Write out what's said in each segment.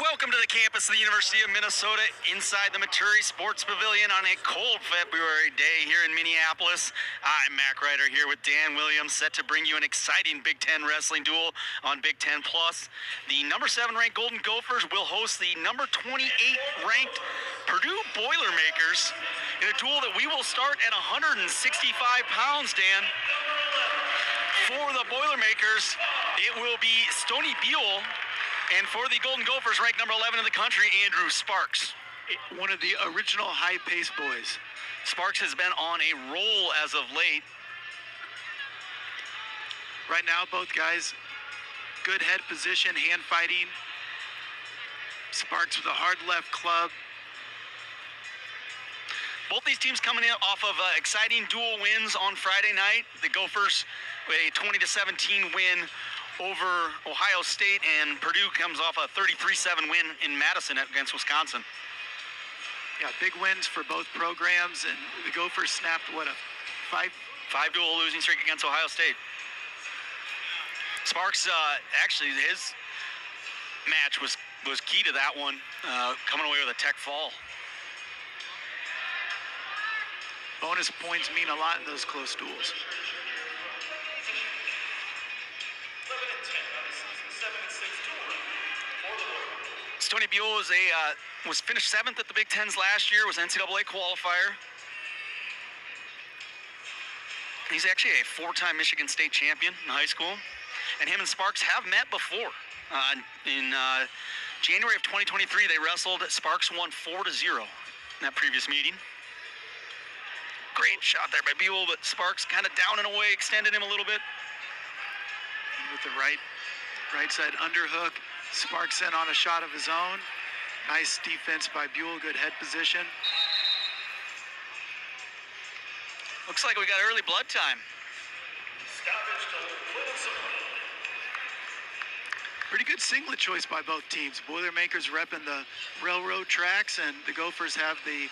Welcome to the campus of the University of Minnesota inside the Maturi Sports Pavilion on a cold February day here in Minneapolis. I'm Mac Ryder here with Dan Williams, set to bring you an exciting Big Ten wrestling duel on Big Ten Plus. The number 7 ranked Golden Gophers will host the number 28 ranked Purdue Boilermakers in a duel that we will start at 165 pounds, Dan. For the Boilermakers, it will be Stoney Buell. And for the Golden Gophers, ranked number 11 in the country, Andrew Sparks. One of the original high-paced boys. Sparks has been on a roll as of late. Right now, both guys, good head position, hand fighting. Sparks with a hard left club. Both these teams coming in off of exciting dual wins on Friday night. The Gophers with a 20-17 win over Ohio State, and Purdue comes off a 33-7 win in Madison against Wisconsin. Yeah, big wins for both programs, and the Gophers snapped, what, a five dual losing streak against Ohio State. Sparks, actually, his match was key to that one, coming away with a tech fall. Bonus points mean a lot in those close duels. Stoney Buell was finished 7th at the Big Tens last year, was NCAA qualifier. He's actually a 4-time Michigan State champion in high school. And him and Sparks have met before. In January of 2023, they wrestled. Sparks won 4-0 in that previous meeting. Great shot there by Buell, but Sparks kind of down and away, extended him a little bit. With the right side underhook. Sparks in on a shot of his own. Nice defense by Buell, good head position. Looks like we got early blood time. Pretty good singlet choice by both teams. Boilermakers repping the railroad tracks, and the Gophers have the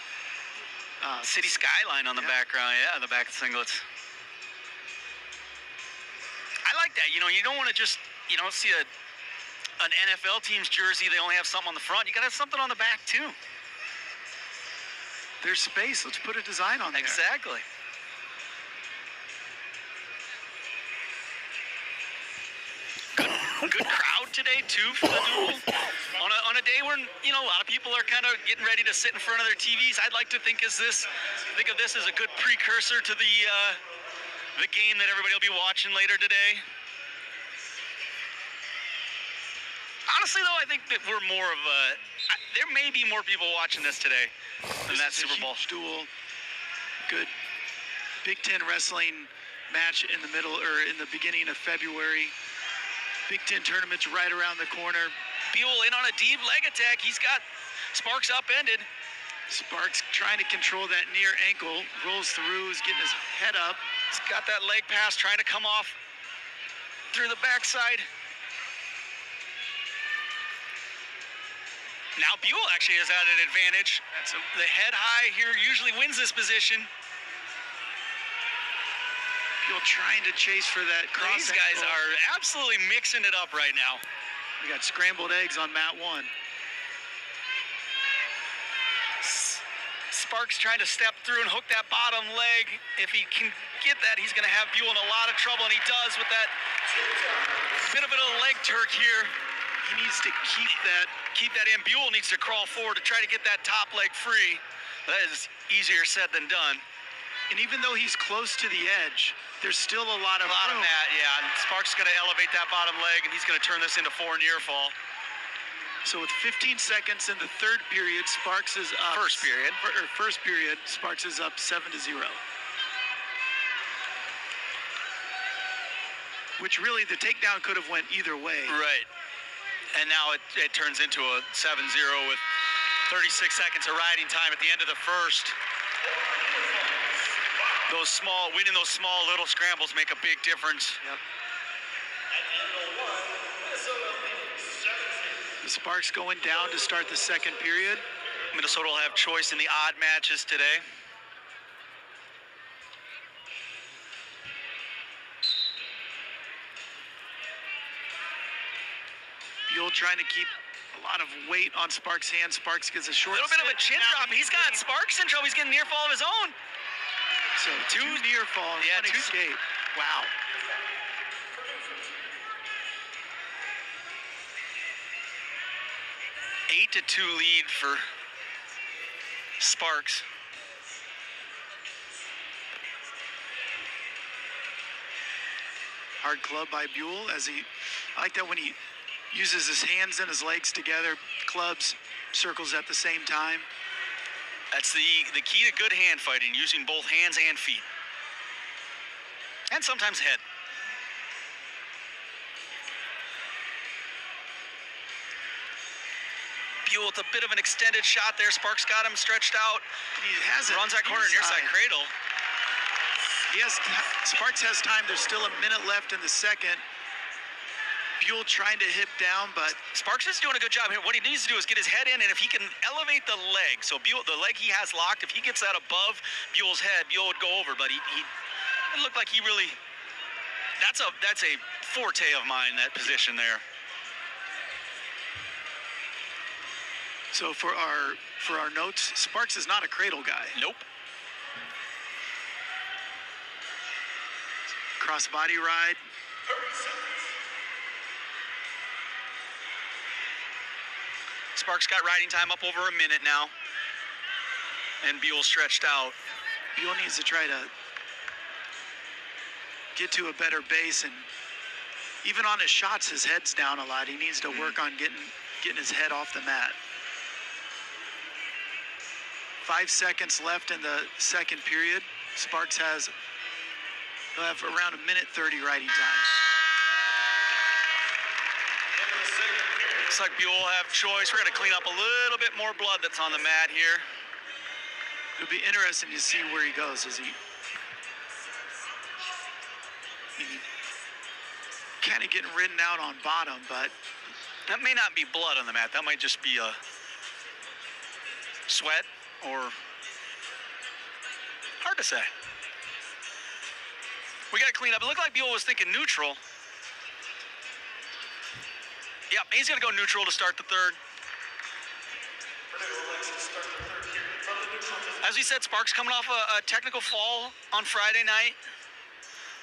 city skyline on the background. Yeah, the back of the singlets. I like that. You know, you don't want to just, see an NFL team's jersey, they only have something on the front. You got to have something on the back, too. There's space. Let's put a design on there. Exactly. Good crowd today, too, for the duel. On a day when, a lot of people are kind of getting ready to sit in front of their TVs, I'd like to think of this as a good precursor to the game that everybody will be watching later today. Honestly, though, I think that we're more of there may be more people watching this today than that Super Bowl. Duel. Good Big Ten wrestling match in the middle, or in the beginning of February. Big Ten tournament's right around the corner. Buell in on a deep leg attack. He's got Sparks upended. Sparks trying to control that near ankle. Rolls through, is getting his head up. He's got that leg pass trying to come off through the backside. Now Buell actually has had an advantage. The head high here usually wins this position. Buell trying to chase for that cross. These guys are absolutely mixing it up right now. We got scrambled eggs on mat 1. Sparks trying to step through and hook that bottom leg. If he can get that, he's going to have Buell in a lot of trouble, and he does with that bit of a leg turk here. He needs to keep that in. Buell needs to crawl forward to try to get that top leg free. That is easier said than done. And even though he's close to the edge, there's still a lot of room. That, yeah. And Sparks is going to elevate that bottom leg, and he's going to turn this into 4 near fall. So with 15 seconds in the third period, Sparks is up. First period, Sparks is up 7-0. Which really, the takedown could have went either way. Right. And now it turns into a 7-0 with 36 seconds of riding time at the end of the first. Winning those small little scrambles make a big difference. Yep. The Sparks going down to start the second period. Minnesota will have choice in the odd matches today. Buell trying to keep A lot of weight on Sparks' hands. Sparks gets a short. A little bit of a chin Now drop. He's got Sparks in trouble. He's getting near fall of his own. So two near falls, Yeah, one two- escape. Wow. Eight to 2 lead for Sparks. Hard club by Buell I like that when he uses his hands and his legs together, clubs, circles at the same time. That's the key to good hand fighting, using both hands and feet. And sometimes head. Buell with a bit of an extended shot there. Sparks got him stretched out. He has it. Runs that corner near side cradle. Sparks has time. There's still a minute left in the second. Buell trying to hip down, but Sparks is doing a good job here. What he needs to do is get his head in, and if he can elevate the leg, so Buell, the leg he has locked, if he gets that above Buell's head, Buell would go over. But it looked like he really. That's a forte of mine, that position there. so for our notes, Sparks is not a cradle guy. Nope. Cross body ride. Sparks got riding time up over a minute now. And Buell stretched out. Buell needs to try to get to a better base, and even on his shots, his head's down a lot. He needs to work on getting his head off the mat. 5 seconds left in the second period. Sparks he'll have around a minute 30 riding time. Looks like Buell will have choice. We're going to clean up a little bit more blood that's on the mat here. It'll be interesting to see where he goes. Kind of getting ridden out on bottom, but That may not be blood on the mat. That might just be a sweat or hard to say. We got to clean up. It looked like Buell was thinking neutral. Yep, he's going to go neutral to start the third. As we said, Sparks coming off a technical fall on Friday night.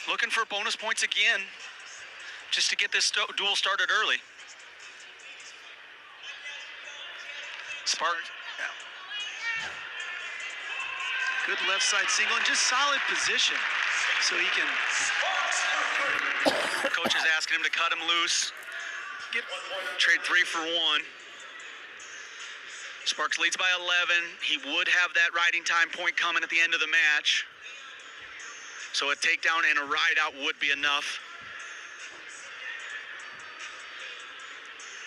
Looking for bonus points again, just to get this duel started early. Sparks. good left side single and just solid position. So he can. Coach is asking him to cut him loose. Trade 3 for 1. Sparks leads by 11. He would have that riding time point coming at the end of the match. So a takedown and a ride out would be enough.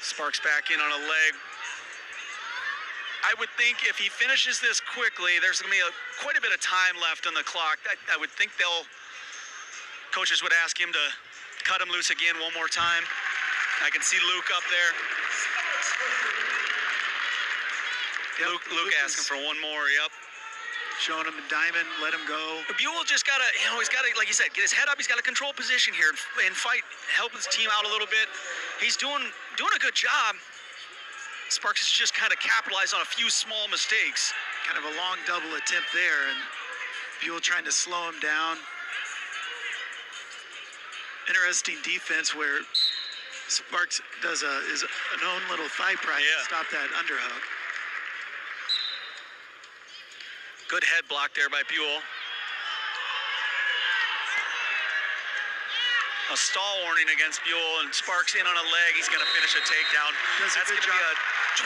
Sparks back in on a leg. I would think if he finishes this quickly, there's going to be quite a bit of time left on the clock. I would think coaches would ask him to cut him loose again one more time. I can see Luke up there. Yep, Luke asking for one more, yep. Showing him a diamond, let him go. Buell just got to, he's got to, like you said, get his head up. He's got to control position here and fight, help his team out a little bit. He's doing a good job. Sparks has just kind of capitalized on a few small mistakes. Kind of a long double attempt there, and Buell trying to slow him down. Interesting defense where Sparks does his own little thigh pry to stop that underhook. Good head block there by Buell. A stall warning against Buell, and Sparks in on a leg. He's going to finish a takedown. That's going to be a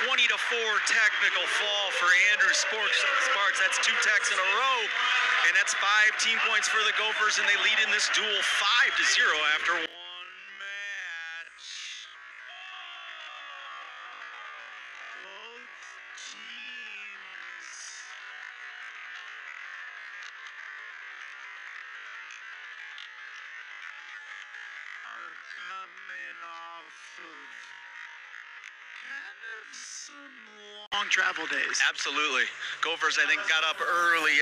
20-4 technical fall for Andrew Sparks. That's 2 techs in a row, and that's 5 team points for the Gophers, and they lead in this duel 5-0 after 1 match. Both teams are coming off of kind of some long travel days. Absolutely. Gophers, I think, got up early